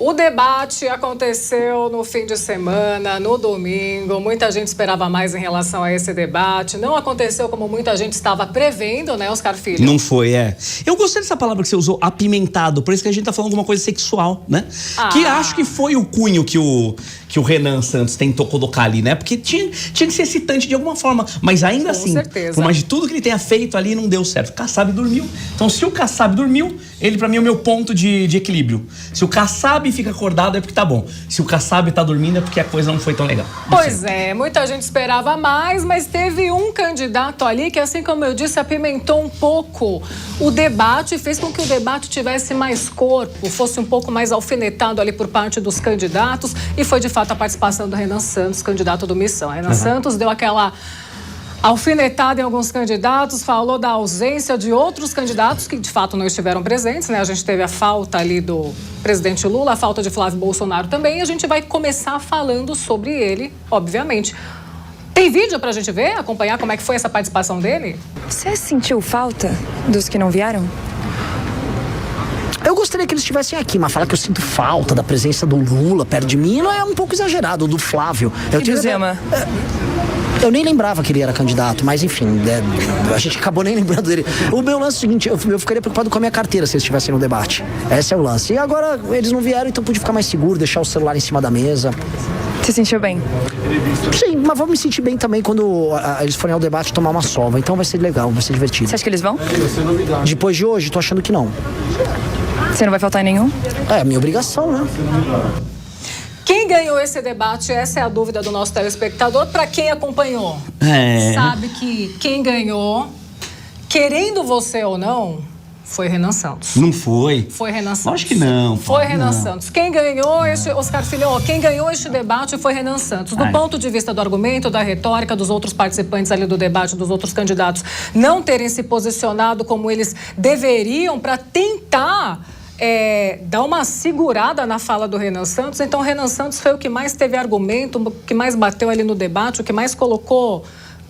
O debate aconteceu no fim de semana, no domingo. Muita gente esperava mais em relação a esse debate. Não aconteceu como muita gente estava prevendo, né, Oscar Filho? Não foi, Eu gostei dessa palavra que você usou, apimentado. Por isso que a gente tá falando alguma coisa sexual, né? Que acho que foi o cunho que o Renan Santos tentou colocar ali, né? Porque tinha que ser excitante de alguma forma. Mas ainda assim, por mais de tudo que ele tenha feito ali, não deu certo. O Kassab dormiu. Então, se o Kassab dormiu, ele pra mim é o meu ponto de equilíbrio. Se o Kassab fica acordado é porque tá bom. Se o Kassab tá dormindo é porque a coisa não foi tão legal. Pois é, muita gente esperava mais, mas teve um candidato ali que, assim como eu disse, apimentou um pouco o debate e fez com que o debate tivesse mais corpo, fosse um pouco mais alfinetado ali por parte dos candidatos, e foi de fato a participação do Renan Santos, candidato do Missão. Renan Santos deu aquela alfinetada em alguns candidatos, falou da ausência de outros candidatos que de fato não estiveram presentes, né? A gente teve a falta ali do presidente Lula, a falta de Flávio Bolsonaro também, e a gente vai começar falando sobre ele, obviamente. Tem vídeo pra gente ver, acompanhar como é que foi essa participação dele? Você sentiu falta dos que não vieram? Eu gostaria que eles estivessem aqui, mas falar que eu sinto falta da presença do Lula perto de mim não é um pouco exagerado, do Flávio. Eu nem lembrava que ele era candidato, mas enfim, a gente acabou nem lembrando dele. O meu lance é o seguinte, eu ficaria preocupado com a minha carteira se eles estivessem no debate. Esse é o lance. E agora eles não vieram, então pude ficar mais seguro, deixar o celular em cima da mesa. Se sentiu bem? Sim, mas vou me sentir bem também quando eles forem ao debate tomar uma sova. Então vai ser legal, vai ser divertido. Você acha que eles vão? Depois de hoje, tô achando que não. Você não vai faltar em nenhum? É minha obrigação, né? Quem ganhou esse debate? Essa é a dúvida do nosso telespectador. Para quem acompanhou, sabe que quem ganhou, querendo você ou não, foi Renan Santos. Não foi? Foi Renan Santos. Acho que não. Foi Renan Santos. Quem ganhou Oscar Filho, quem ganhou este debate foi Renan Santos. Do ponto de vista do argumento, da retórica, dos outros participantes ali do debate, dos outros candidatos não terem se posicionado como eles deveriam para tentar dar uma segurada na fala do Renan Santos. Então, o Renan Santos foi o que mais teve argumento, o que mais bateu ali no debate, o que mais colocou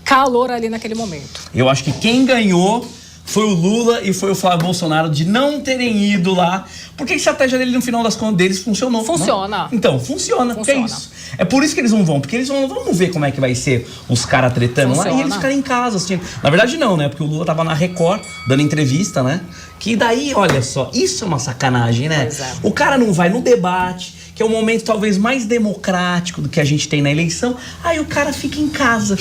calor ali naquele momento. Eu acho que quem ganhou foi o Lula e foi o Flávio Bolsonaro de não terem ido lá, porque a estratégia dele, no final das contas, deles funcionou. Funciona. Não? Então, funciona. É isso. É por isso que eles não vão, porque eles vão, vamos ver como é que vai ser os caras tretando lá e eles ficarem em casa assistindo. Na verdade, não, né? Porque o Lula tava na Record, dando entrevista, né? Que daí, olha só, isso é uma sacanagem, né? O cara não vai no debate, que é o momento talvez mais democrático do que a gente tem na eleição. Aí o cara fica em casa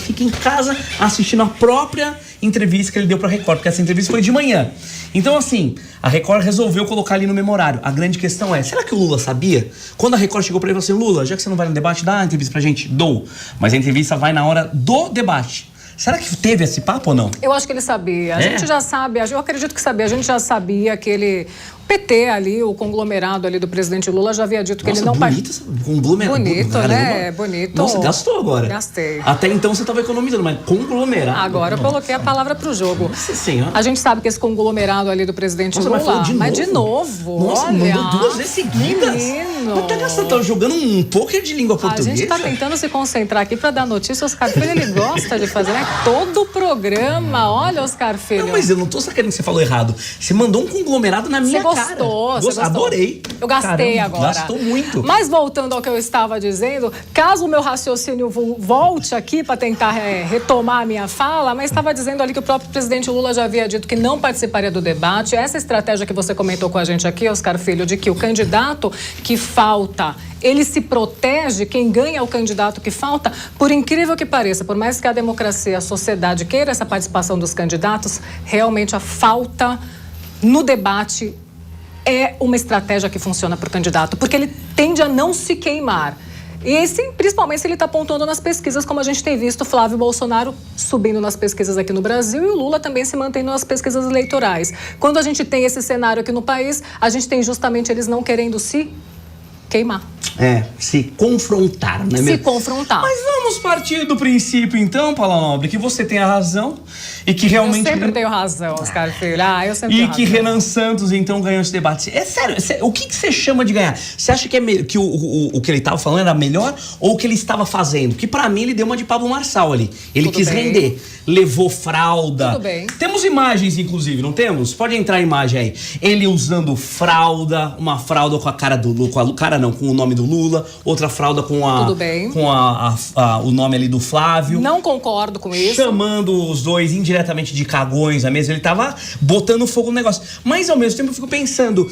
assistindo a própria entrevista que ele deu pra Record, porque essa entrevista foi de manhã. Então, assim, a Record resolveu colocar ali no memorário. A grande questão é, será que o Lula sabia? Quando a Record chegou pra ele e falou assim, Lula, já que você não vai no debate, dá a entrevista pra gente? Dou. Mas a entrevista vai na hora do debate. Será que teve esse papo ou não? Eu acho que ele sabia. A gente já sabe, eu acredito que sabia. A gente já sabia que ele... O PT ali, o conglomerado ali do presidente Lula já havia dito que ele não... Bonito, conglomerado. Bonito, né? Bonito. Nossa, gastou agora. Gastei. Até então você estava economizando, mas conglomerado... Agora eu coloquei a palavra pro jogo. Nossa senhora. A gente sabe que esse conglomerado ali do presidente Lula... Mas de novo, Nossa, olha... mandou 2 vezes seguidas. Menino. Mas tá gastando, tá jogando um poker de língua portuguesa. A gente tá tentando se concentrar aqui pra dar notícia. Oscar Filho, ele gosta de fazer, né? Todo o programa. Olha, Oscar Filho. Não, mas eu não tô sacando que você falou errado. Você mandou um conglomerado na minha cara. Você gostou. Adorei. Eu gastei. Caramba, agora. Gastou muito. Mas voltando ao que eu estava dizendo, caso o meu raciocínio volte aqui para tentar retomar a minha fala, mas estava dizendo ali que o próprio presidente Lula já havia dito que não participaria do debate. Essa estratégia que você comentou com a gente aqui, Oscar Filho, de que o candidato que falta, ele se protege, quem ganha é o candidato que falta, por incrível que pareça, por mais que a democracia, a sociedade queira essa participação dos candidatos, realmente a falta no debate é uma estratégia que funciona para o candidato, porque ele tende a não se queimar. E principalmente se ele está apontando nas pesquisas, como a gente tem visto o Flávio Bolsonaro subindo nas pesquisas aqui no Brasil e o Lula também se mantendo nas pesquisas eleitorais. Quando a gente tem esse cenário aqui no país, a gente tem justamente eles não querendo se queimar. se confrontar, né? Se confrontar. Mas vamos partir do princípio, então, Paula Nobre, que você tem a razão e que realmente... Eu sempre tenho razão, Oscar Filho. Eu sempre tenho E que razão. Renan Santos, então, ganhou esse debate. É sério, o que você chama de ganhar? Você acha que, que o que ele estava falando era melhor ou o que ele estava fazendo? Porque pra mim ele deu uma de Pablo Marçal ali. Ele Tudo quis bem. render, levou fralda. Tudo bem. Temos imagens, inclusive, não temos? Pode entrar a imagem aí. Ele usando fralda, uma fralda com a cara do Lula, com o nome do Lula, outra fralda com Tudo bem. com o nome ali do Flávio. Não concordo com isso. Chamando os dois indiretamente de cagões na mesa. Ele tava botando fogo no negócio. Mas, ao mesmo tempo, eu fico pensando...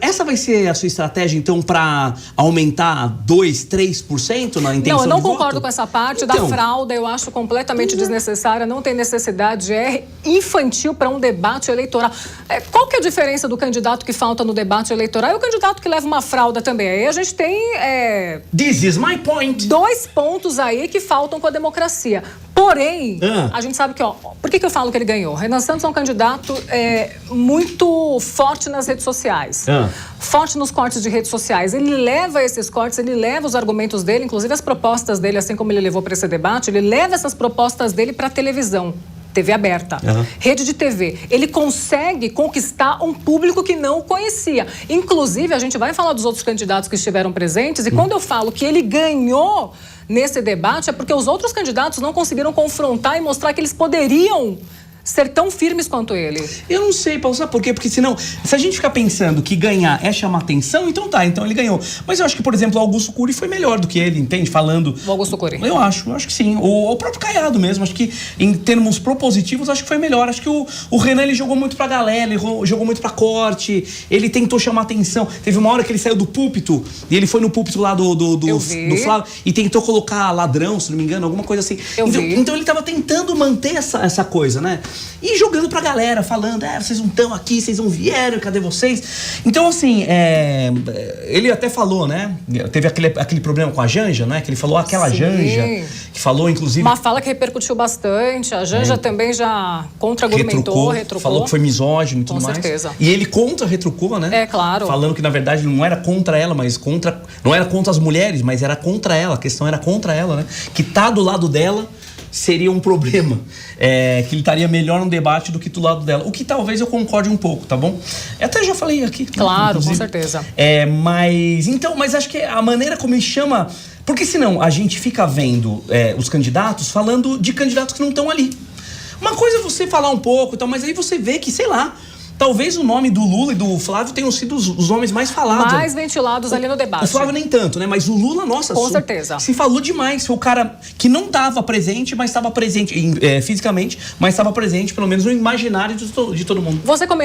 essa vai ser a sua estratégia, então, pra aumentar 2, 3% na intenção Não, eu não de concordo voto? com essa parte Então, da fralda. Eu acho completamente desnecessária. Não tem necessidade. É infantil para um debate eleitoral. Qual que é a diferença do candidato que falta no debate eleitoral e o candidato que leva uma fralda também? Aí a gente tem... This is my point. 2 pontos aí que faltam com a democracia. Porém, a gente sabe que, por que eu falo que ele ganhou? Renan Santos é um candidato muito forte nas redes sociais. Forte nos cortes de redes sociais. Ele leva esses cortes, ele leva os argumentos dele, inclusive as propostas dele, assim como ele levou para esse debate, ele leva essas propostas dele para a televisão. TV aberta, rede de TV. Ele consegue conquistar um público que não o conhecia. Inclusive, a gente vai falar dos outros candidatos que estiveram presentes, e quando eu falo que ele ganhou nesse debate, é porque os outros candidatos não conseguiram confrontar e mostrar que eles poderiam ser tão firmes quanto ele. Eu não sei, Paulo, sabe por quê? Porque senão, se a gente ficar pensando que ganhar é chamar atenção, então ele ganhou. Mas eu acho que, por exemplo, o Augusto Cury foi melhor do que ele, entende? Falando... O Augusto Cury. Eu acho que sim. O próprio Caiado mesmo, acho que em termos propositivos, acho que foi melhor. Acho que o Renan, ele jogou muito pra galera, ele jogou muito pra corte, ele tentou chamar atenção. Teve uma hora que ele saiu do púlpito, e ele foi no púlpito lá do Flávio, e tentou colocar ladrão, se não me engano, alguma coisa assim. Então ele tava tentando manter essa coisa, né? E jogando pra galera, falando, vocês não estão aqui, vocês não vieram, cadê vocês? Então, assim, ele até falou, né? Teve aquele problema com a Janja, né? Que ele falou aquela Janja, que falou, inclusive... Uma fala que repercutiu bastante. A Janja também já contra-argumentou, retrucou. Falou que foi misógino e tudo mais. Com certeza. E ele contra-retrucou, né? É, claro. Falando que, na verdade, não era contra ela, mas não era contra as mulheres, mas era contra ela. A questão era contra ela, né? Que tá do lado dela seria um problema, que ele estaria melhor no debate do que do lado dela. O que talvez eu concorde um pouco, tá bom? Eu até já falei aqui. Claro, com certeza. Mas acho que a maneira como ele chama... Porque senão a gente fica vendo os candidatos falando de candidatos que não estão ali. Uma coisa é você falar um pouco, mas aí você vê que, sei lá... Talvez o nome do Lula e do Flávio tenham sido os nomes mais falados. Mais ventilados ali no debate. O Flávio nem tanto, né? Mas o Lula, nossa... Com certeza. Se falou demais. Foi o cara que não estava presente, mas estava presente fisicamente, mas estava presente, pelo menos no imaginário de todo mundo. Você comentou